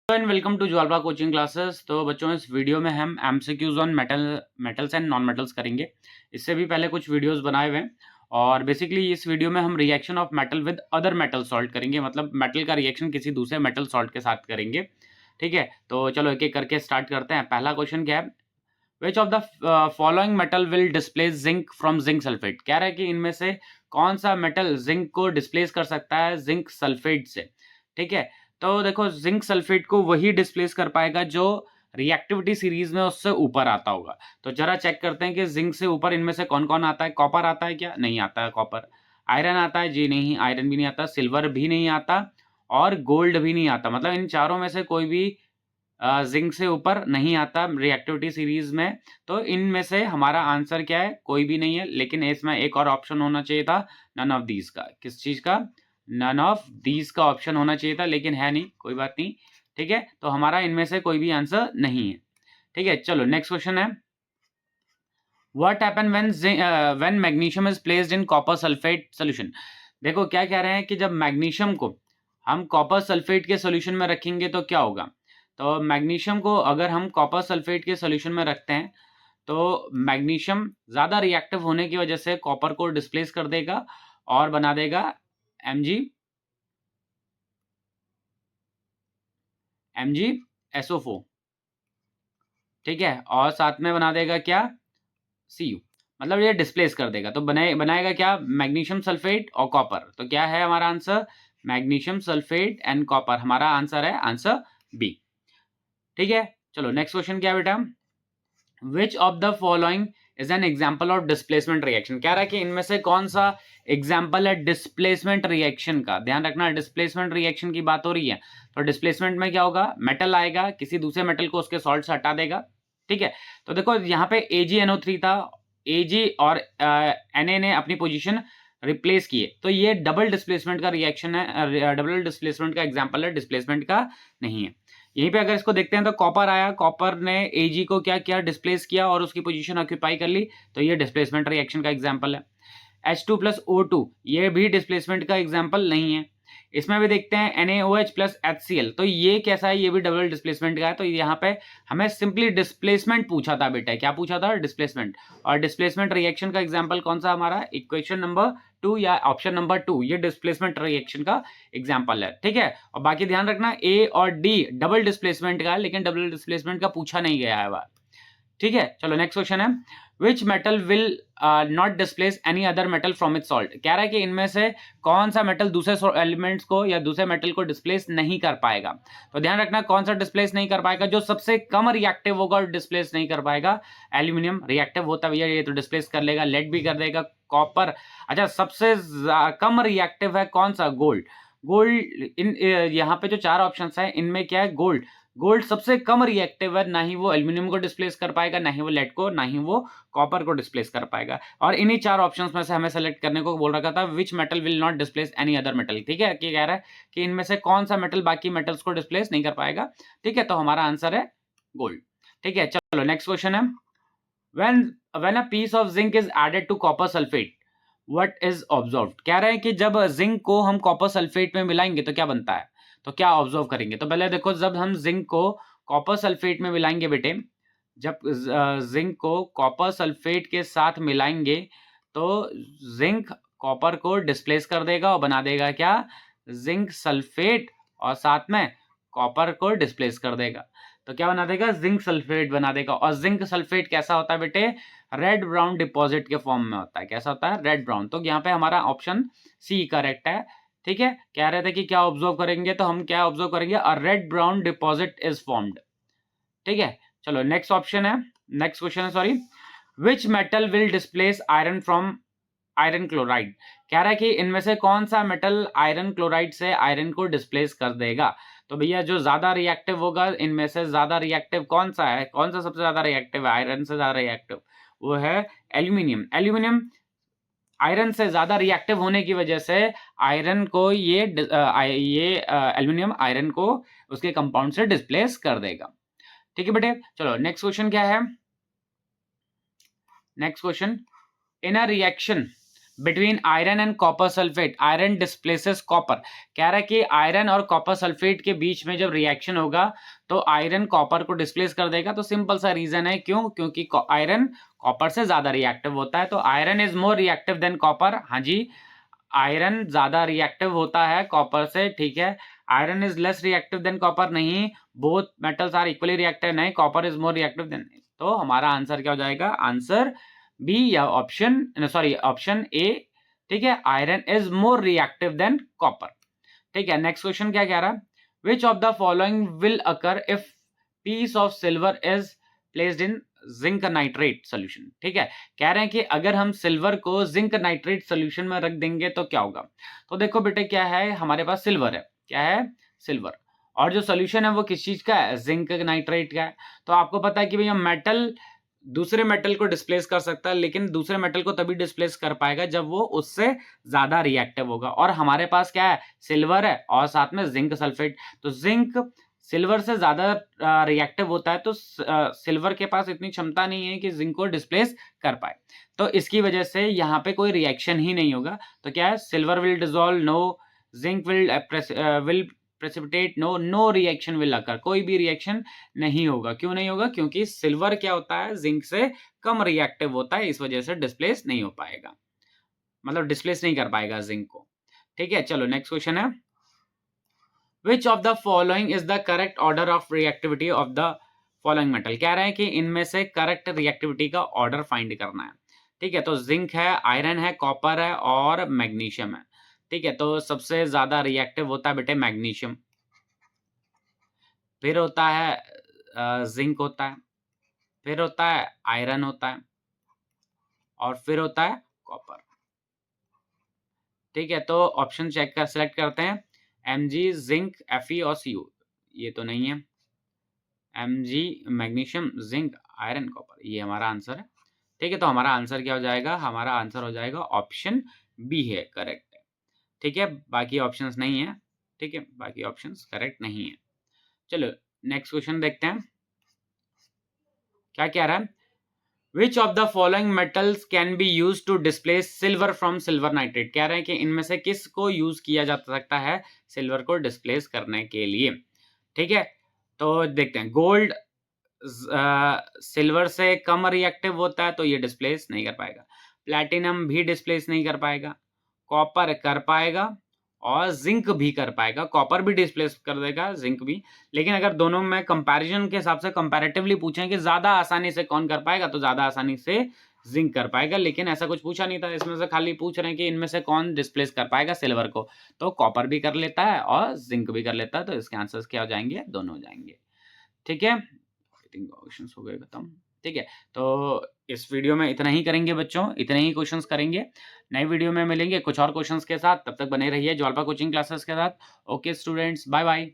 And welcome to Jwalba coaching classes. तो बच्चों, इस वीडियो में हम MCQs on metals and non metals करेंगे। इससे भी पहले कुछ वीडियोस बनाए हुए हैं और बेसिकली इस वीडियो में हम reaction of metal with other metal salt करेंगे, मतलब मेटल का रिएक्शन किसी दूसरे मेटल सॉल्ट के साथ करेंगे। ठीक है, तो चलो एक एक करके स्टार्ट करते हैं। पहला क्वेश्चन क्या है, which of the following metal will displace zinc from zinc sulphate. कह रहा है कि इनमें से कौन सा मेटल जिंक को डिस्प्लेस कर सकता है जिंक सल्फेट से। ठीक है, तो देखो जिंक सल्फेट को वही डिस्प्लेस कर पाएगा जो रिएक्टिविटी सीरीज में उससे ऊपर आता होगा। तो जरा चेक करते हैं कि जिंक से ऊपर इनमें से कौन कौन आता है। कॉपर आता है क्या? नहीं आता है कॉपर। आयरन आता है? जी नहीं, आयरन भी नहीं आता। सिल्वर भी नहीं आता और गोल्ड भी नहीं आता। मतलब इन चारों में से कोई भी जिंक से ऊपर नहीं आता रिएक्टिविटी सीरीज में। तो इनमें से हमारा आंसर क्या है? कोई भी नहीं है। लेकिन इसमें एक और ऑप्शन होना चाहिए था, नन ऑफ दीज का। किस चीज का? नन ऑफ दीज का ऑप्शन होना चाहिए था, लेकिन है नहीं, कोई बात नहीं। ठीक है, तो हमारा इनमें से कोई भी आंसर नहीं है। ठीक है, चलो नेक्स्ट क्वेश्चन है, what happen when magnesium is placed in copper sulphate solution. देखो क्या कह रहे हैं कि जब मैग्नीशियम को हम कॉपर सल्फेट के सोल्यूशन में रखेंगे तो क्या होगा। तो मैग्नीशियम को अगर हम कॉपर सल्फेट के सोल्यूशन में रखते हैं तो मैग्नीशियम ज़्यादा रिएक्टिव होने की वजह से कॉपर को डिस्प्लेस कर देगा और बना देगा MgSO4। ठीक है, और साथ में बना देगा क्या? Cu। मतलब ये डिस्प्लेस कर देगा। तो बनाएगा क्या? मैग्नीशियम सल्फेट और कॉपर। तो क्या है हमारा answer? Magnesium sulphate and copper. हमारा आंसर है आंसर बी। ठीक है, चलो नेक्स्ट क्वेश्चन क्या है बेटा, विच of the following is an example of displacement reaction. कह रहा है कि इनमें से कौन सा एग्जाम्पल है डिस्प्लेसमेंट रिएक्शन का। ध्यान रखना, डिस्प्लेसमेंट रिएक्शन की बात हो रही है। तो डिस्प्लेसमेंट में क्या होगा? मेटल आएगा, किसी दूसरे मेटल को उसके सॉल्ट से हटा देगा। ठीक है, तो देखो यहाँ पे AgNO3 था, Ag और Na ने अपनी पोजीशन रिप्लेस किए, तो ये डबल डिस्प्लेसमेंट का रिएक्शन है, डबल डिस्प्लेसमेंट का एग्जाम्पल है, डिस्प्लेसमेंट का नहीं है। यहीं पे अगर इसको देखते हैं तो कॉपर आया, कॉपर ने Ag को क्या किया? डिस्प्लेस किया और उसकी पोजीशन ऑक्यूपाई कर ली। तो ये डिस्प्लेसमेंट रिएक्शन का एग्जांपल है। H2 प्लस O2 ये भी डिस्प्लेसमेंट का एग्जांपल नहीं है। इसमें भी देखते हैं NaOH प्लस HCl, तो ये कैसा है? ये भी डबल डिस्प्लेसमेंट का है। तो यहाँ पे हमें सिंपली डिस्प्लेसमेंट पूछा था बेटा। क्या पूछा था? डिस्प्लेसमेंट। और डिस्प्लेसमेंट रिएक्शन का एग्जाम्पल कौन सा हमारा? इक्वेशन नंबर 2 या ऑप्शन नंबर 2, ये डिस्प्लेसमेंट रिएक्शन का एग्जाम्पल है। ठीक है, और बाकी ध्यान रखना A और D डबल डिस्प्लेसमेंट का है, लेकिन डबल डिस्प्लेसमेंट का पूछा नहीं गया है। ठीक है, चलो नेक्स्ट क्वेश्चन है, विच metal will not displace any other metal from its salt. कह रहा है कि इनमें से कौन सा मेटल दूसरे एलिमेंट्स को या दूसरे मेटल को डिस्प्लेस नहीं कर पाएगा। तो ध्यान रखना, कौन सा डिस्प्लेस नहीं कर पाएगा? जो सबसे कम रिएक्टिव होगा डिस्प्लेस नहीं कर पाएगा। एल्यूमिनियम रिएक्टिव होता है, ये तो डिस्प्लेस कर लेगा। लेड भी कर देगा। कॉपर। अच्छा, सबसे कम रिएक्टिव है कौन सा? गोल्ड। गोल्ड इन यहाँ पे जो चार ऑप्शन है इनमें क्या है? गोल्ड। गोल्ड सबसे कम रिएक्टिव है, ना ही वो एल्यूमिनियम को डिस्प्लेस कर पाएगा, ना ही वो लेड को, ना ही वो कॉपर को डिस्प्लेस कर पाएगा। और इन्हीं चार ऑप्शंस में से हमें सेलेक्ट करने को बोल रखा था, विच metal will not displace any other metal. ठीक है, कि कह रहा है कि इनमें से कौन सा मेटल बाकी मेटल्स को डिस्प्लेस नहीं कर पाएगा। ठीक है, तो हमारा आंसर है गोल्ड। ठीक है, चलो नेक्स्ट क्वेश्चन है, when a piece of zinc is added to copper sulfate what is observed। कह रहे हैं कि जब जिंक को हम कॉपर सल्फेट में मिलाएंगे तो क्या बनता है। तो क्या ऑब्जर्व करेंगे? तो पहले देखो, जब हम जिंक को कॉपर सल्फेट में मिलाएंगे बेटे, जब जिंक को कॉपर सल्फेट के साथ मिलाएंगे तो जिंक कॉपर को डिस्प्लेस कर देगा और बना देगा क्या? जिंक सल्फेट, और साथ में कॉपर को डिस्प्लेस कर देगा। तो क्या बना देगा? जिंक सल्फेट बना देगा। और जिंक सल्फेट कैसा होता है बेटे? रेड ब्राउन डिपॉजिट के फॉर्म में होता है। कैसा होता है? Red brown. तो यहाँ पे हमारा ऑप्शन सी करेक्ट है। ठीक है, कह रहे थे कि क्या ऑब्जर्व करेंगे, तो हम क्या ऑब्जर्व करेंगे? A red brown deposit is formed. ठीक है, चलो नेक्स्ट ऑप्शन है, नेक्स्ट क्वेश्चन है, sorry, which metal will displace iron from iron chloride. कह रहा है कि इनमें से कौन सा मेटल आयरन क्लोराइड से आयरन को डिस्प्लेस कर देगा। तो भैया जो ज्यादा रिएक्टिव होगा इनमें से, ज्यादा रिएक्टिव कौन सा है? कौन सा सबसे ज्यादा रिएक्टिव है आयरन से ज्यादा रिएक्टिव? वो है एल्यूमिनियम। एल्यूमिनियम आयरन से ज्यादा रिएक्टिव होने की वजह से आयरन को ये एल्यूमिनियम आयरन को उसके कंपाउंड से डिस्प्लेस कर देगा। ठीक है बेटे, चलो नेक्स्ट क्वेश्चन क्या है, next question, in a reaction between iron and copper sulphate, iron displaces copper. कह रहा है कि आयरन और कॉपर सल्फेट के बीच में जब रिएक्शन होगा तो आयरन कॉपर को डिस्प्लेस कर देगा। तो सिंपल सा रीजन है, क्यों? क्योंकि आयरन कॉपर से ज्यादा रिएक्टिव होता है। तो iron is more reactive than copper. हाँ जी, आयरन ज्यादा रिएक्टिव होता है कॉपर से, ठीक है। Iron is less reactive than copper नहीं, both metals are equally reactive नहीं, copper is more reactive than. तो हमारा आंसर क्या हो जाएगा? आंसर बी या ऑप्शन सॉरी ऑप्शन ए, ठीक है। Iron is more reactive than copper, ठीक है। नेक्स्ट क्वेश्चन क्या कह रहा है? Which of the following will occur if piece of silver is placed in zinc nitrate solution, ठीक है। कह रहे हैं कि अगर हम सिल्वर को जिंक नाइट्रेट सोल्यूशन में रख देंगे तो क्या होगा? तो देखो बेटे, क्या है, हमारे पास सिल्वर है। क्या है? सिल्वर। और जो सोल्यूशन है वो किस चीज का है? जिंक नाइट्रेट का है। तो आपको पता है कि भैया मेटल दूसरे मेटल को डिस्प्लेस कर सकता है, लेकिन दूसरे मेटल को तभी डिस्प्लेस कर पाएगा जब वो उससे ज्यादा रिएक्टिव होगा। और हमारे पास क्या है? सिल्वर है और साथ में जिंक सल्फेट। तो जिंक सिल्वर से ज्यादा रिएक्टिव होता है, तो सिल्वर के पास इतनी क्षमता नहीं है कि जिंक को डिस्प्लेस कर पाए। तो इसकी वजह से यहाँ पे कोई रिएक्शन ही नहीं होगा। तो क्या है? Silver will dissolve no, zinc will precipitate no reaction will occur. कोई भी रिएक्शन नहीं होगा। क्यों नहीं होगा? क्योंकि सिल्वर क्या होता है? जिंक से कम रिएक्टिव होता है, इस वजह से डिस्प्लेस नहीं हो पाएगा, मतलब डिस्प्लेस नहीं कर पाएगा जिंक को, ठीक है। चलो नेक्स्ट क्वेश्चन है, which of the following is the correct order of reactivity of the following metal. कह रहे हैं कि इनमें से करेक्ट रिएक्टिविटी का ऑर्डर फाइंड करना है, ठीक है। तो जिंक है, आयरन है, कॉपर है और मैग्नीशियम है, ठीक है। तो सबसे ज्यादा रिएक्टिव होता है बेटे मैग्नीशियम, फिर होता है जिंक होता है, फिर होता है आयरन होता है और फिर होता है कॉपर, ठीक है। तो ऑप्शन चेक कर सेलेक्ट करते हैं, Mg, जिंक, Fe और Cu। ये तो नहीं है, Mg, magnesium, zinc, iron, copper, ये हमारा आंसर है, ठीक है। तो हमारा आंसर क्या हो जाएगा? हमारा आंसर हो जाएगा ऑप्शन बी है, करेक्ट है, ठीक है। बाकी ऑप्शंस नहीं है, ठीक है, बाकी ऑप्शंस करेक्ट नहीं है। चलो नेक्स्ट क्वेश्चन देखते हैं, क्या कह रहा है? Which of the following metals can be used to displace silver from silver nitrate? कह रहे हैं कि इनमें से किस को यूज किया जा सकता है सिल्वर को डिस्प्लेस करने के लिए, ठीक है। तो देखते हैं, गोल्ड सिल्वर से कम रिएक्टिव होता है तो ये डिस्प्लेस नहीं कर पाएगा, प्लैटिनम भी डिस्प्लेस नहीं कर पाएगा, कॉपर कर पाएगा और जिंक भी कर पाएगा। कॉपर भी डिस्प्लेस कर देगा, जिंक भी। लेकिन अगर दोनों में कंपैरिजन के हिसाब से कंपैरेटिवली पूछें कि ज्यादा आसानी से कौन कर पाएगा, तो ज्यादा आसानी से जिंक कर पाएगा। लेकिन ऐसा कुछ पूछा नहीं था, इसमें से खाली पूछ रहे हैं कि इनमें से कौन डिस्प्लेस कर पाएगा सिल्वर को। तो कॉपर भी कर लेता है और जिंक भी कर लेता है, तो इसके आंसर्स क्या हो जाएंगे? दोनों हो जाएंगे, ठीक है। आई थिंक क्वेश्चंस हो गए खत्म, ठीक है। तो इस वीडियो में इतना ही करेंगे बच्चों, इतने ही क्वेश्चंस करेंगे। नई वीडियो में मिलेंगे कुछ और क्वेश्चंस के साथ, तब तक बने रहिए ज्वालपा कोचिंग क्लासेस के साथ। Okay students, bye bye.